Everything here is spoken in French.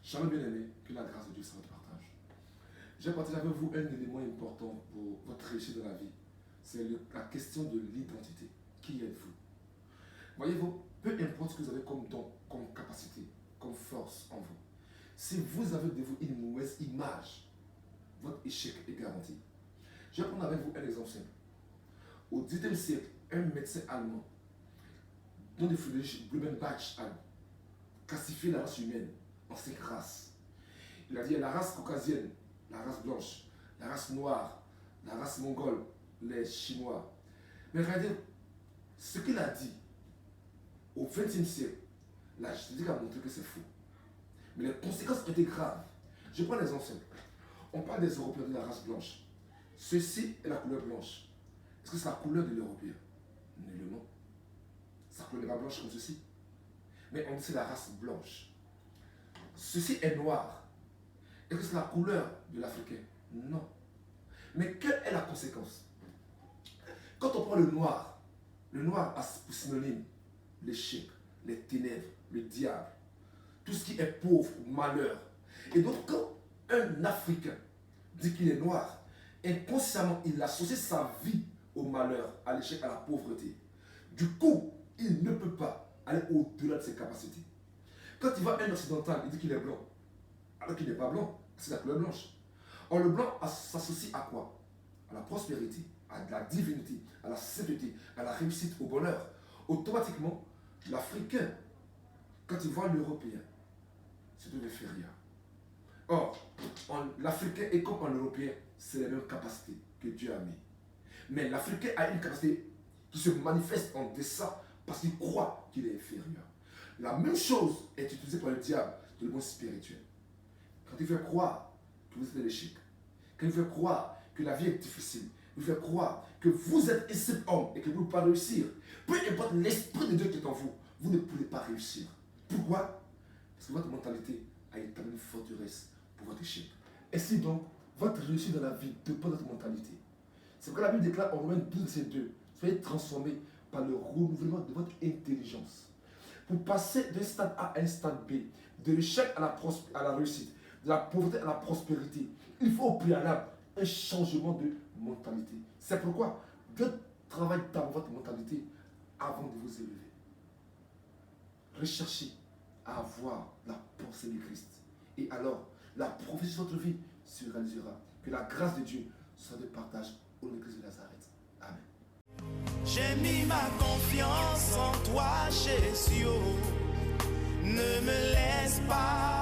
Chers bien-aimés, que la grâce de Dieu soit votre partage. J'ai partagé avec vous un élément important pour votre réussite dans la vie. C'est la question de l'identité. Qui êtes-vous? Voyez-vous, peu importe ce que vous avez comme don, comme capacité, comme force en vous, si vous avez de vous une mauvaise image, votre échec est garanti. Je vais prendre avec vous un exemple simple. Au XVIIIe siècle, un médecin allemand, dont le Friedrich Blumenbach a classifié la race humaine en 5 races. Il a dit la race caucasienne, la race blanche, la race noire, la race mongole, les Chinois. Mais regardez, ce qu'il a dit au XXe siècle, la génétique a montré que c'est faux. Mais les conséquences étaient graves. Je prends l'exemple simple. On parle des Européens de la race blanche. Ceci est la couleur blanche. Est-ce que c'est la couleur de l'Européen? Non. Sa couleur n'est pas blanche comme ceci. Mais on dit c'est la race blanche. Ceci est noir. Est-ce que c'est la couleur de l'Africain? Non. Mais quelle est la conséquence? Quand on prend le noir a pour synonyme l'échec, les ténèbres, le diable, tout ce qui est pauvre, malheur. Et donc quand un Africain dit qu'il est noir, inconsciemment il associe sa vie au malheur, à l'échec, à la pauvreté. Du coup, il ne peut pas aller au-delà de ses capacités. Quand il voit un occidental, il dit qu'il est blanc, alors qu'il n'est pas blanc, c'est la couleur blanche. Or le blanc s'associe à quoi? À la prospérité, à la divinité, à la sainteté, à la réussite, au bonheur. Automatiquement, l'Africain, quand il voit l'Européen, c'est de l'inférieur. Or, l'Africain est comme en Européen, c'est les mêmes capacités que Dieu a mis. Mais l'Africain a une capacité qui se manifeste en deçà parce qu'il croit qu'il est inférieur. La même chose est utilisée par le diable de le monde spirituel. Quand il fait croire que vous êtes un échec, quand il fait croire que la vie est difficile, il fait croire que vous êtes un simple homme et que vous ne pouvez pas réussir, peu importe l'esprit de Dieu qui est en vous, vous ne pouvez pas réussir. Pourquoi? Parce que votre mentalité a été une forteresse pour votre échec. Et si donc, votre réussite dans la vie dépend de votre mentalité. C'est pourquoi la Bible déclare en Romains 12, verset 2, soyez transformés par le renouvellement de votre intelligence. Pour passer d'un stade A à un stade B, de l'échec à la réussite, de la pauvreté à la prospérité, il faut au préalable un changement de mentalité. C'est pourquoi Dieu travaille dans votre mentalité avant de vous élever. Recherchez à avoir la pensée de Christ. Et alors, la prophétie de votre vie se réalisera. Que la grâce de Dieu soit de partage au nom de Christ de Nazareth. Amen. J'ai mis ma confiance en toi, Jésus. Ne me laisse pas